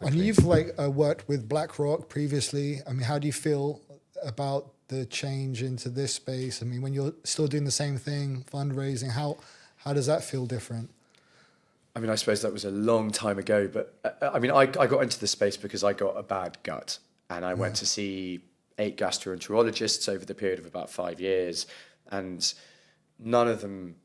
And you've worked with BlackRock previously. I mean, how do you feel about the change into this space? I mean, when you're still doing the same thing, fundraising, how does that feel different? I mean, I suppose that was a long time ago, but I got into the space because I got a bad gut, and I went to see 8 gastroenterologists over the period of about 5 years, and none of them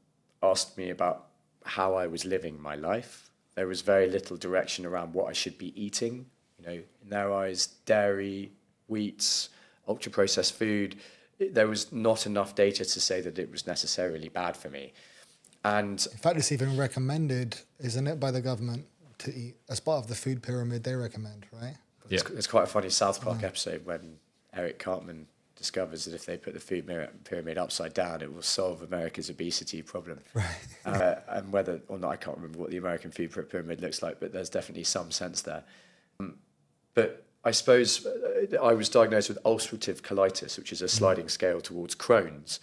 asked me about how I was living my life. There was very little direction around what I should be eating. You know, in their eyes, dairy, wheats, ultra-processed food, there was not enough data to say that it was necessarily bad for me. And in fact, it's even recommended, isn't it, by the government to eat as part of the food pyramid they recommend, right? Yeah. It's quite a funny South Park episode when Eric Cartman discovers that if they put the food pyramid upside down, it will solve America's obesity problem. Right. And whether or not, I can't remember what the American food pyramid looks like, but there's definitely some sense there. But I suppose I was diagnosed with ulcerative colitis, which is a sliding scale towards Crohn's.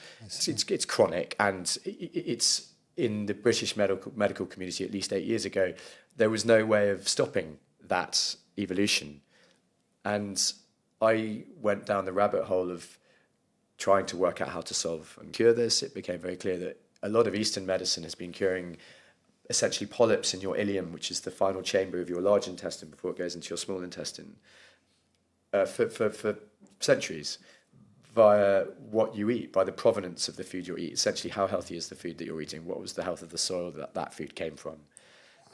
It's chronic, and it's in the British medical community at least 8 years ago, there was no way of stopping that evolution. And I went down the rabbit hole of trying to work out how to solve and cure this. It became very clear that a lot of Eastern medicine has been curing essentially polyps in your ileum, which is the final chamber of your large intestine before it goes into your small intestine, for centuries, via what you eat, by the provenance of the food you eat. Essentially, how healthy is the food that you're eating? What was the health of the soil that food came from?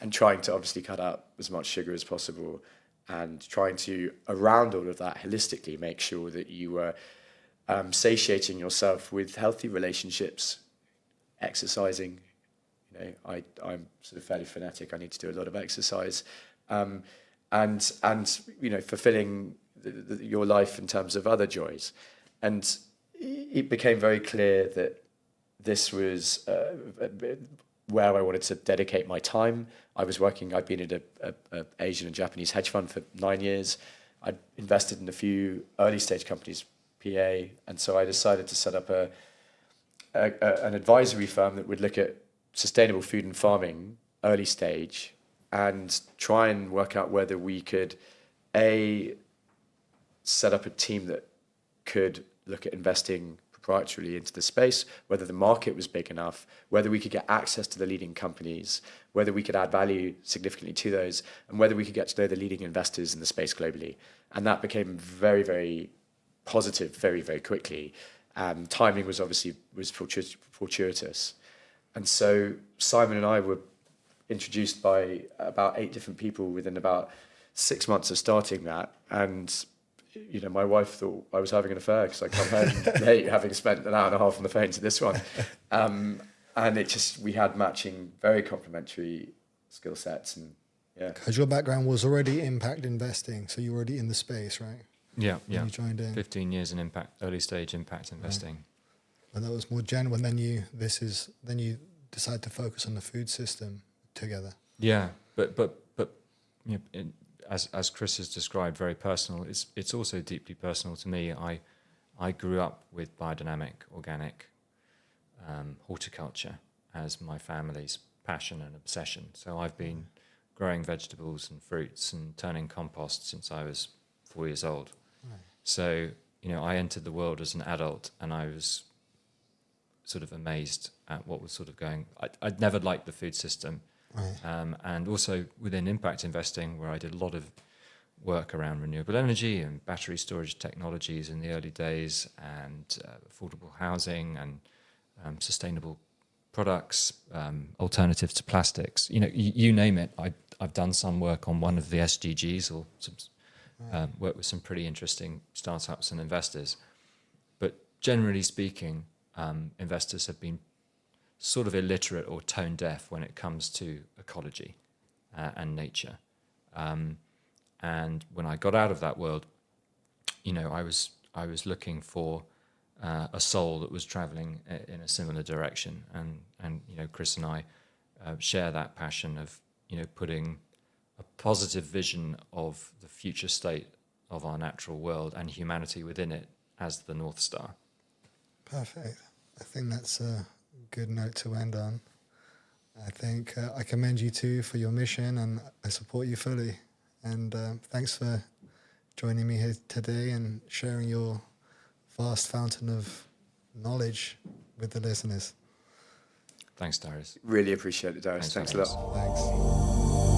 And trying to obviously cut out as much sugar as possible, and trying to, around all of that, holistically make sure that you were satiating yourself with healthy relationships, exercising. You know, I'm sort of fairly fanatic. I need to do a lot of exercise, and you know, fulfilling your life in terms of other joys. And it became very clear that this was where I wanted to dedicate my time. I'd been in an Asian and Japanese hedge fund for 9 years. I'd invested in a few early stage companies, PA, and so I decided to set up an advisory firm that would look at sustainable food and farming, early stage, and try and work out whether we could, set up a team that could look at investing proprietarily into the space, whether the market was big enough, whether we could get access to the leading companies, whether we could add value significantly to those, and whether we could get to know the leading investors in the space globally. And that became very, very positive very, very quickly. Timing was fortuitous. And so Simon and I were introduced by about 8 different people within about 6 months of starting that. And you know, my wife thought I was having an affair because I come home late, having spent an hour and a half on the phone to this one. And we had matching, very complementary skill sets. And yeah. Because your background was already impact investing, so you were already in the space, right? Yeah. You joined in. 15 years in early stage impact investing. Right. And that was more general. And then you decide to focus on the food system together. Yeah, but you know, as Chris has described, very personal. It's also deeply personal to me. I grew up with biodynamic, organic horticulture as my family's passion and obsession. So I've been growing vegetables and fruits and turning compost since I was 4 years old. Right. So, you know, I entered the world as an adult, and I was sort of amazed at what was sort of going. I'd never liked the food system. Right. And also within impact investing, where I did a lot of work around renewable energy and battery storage technologies in the early days, and affordable housing and sustainable products, alternatives to plastics. You know, you name it. I've done some work on one of the SDGs, or worked with some pretty interesting startups and investors. But generally speaking, investors have been sort of illiterate or tone deaf when it comes to ecology and nature. And when I got out of that world, you know, I was looking for a soul that was traveling in a similar direction. And you know, Chris and I share that passion of, you know, putting a positive vision of the future state of our natural world and humanity within it as the North Star. Perfect. I think that's a good note to end on. I think I commend you too for your mission, and I support you fully. And thanks for joining me here today and sharing your vast fountain of knowledge with the listeners. Thanks, Darius. Really appreciate it, Darius. Thanks a lot. Thanks.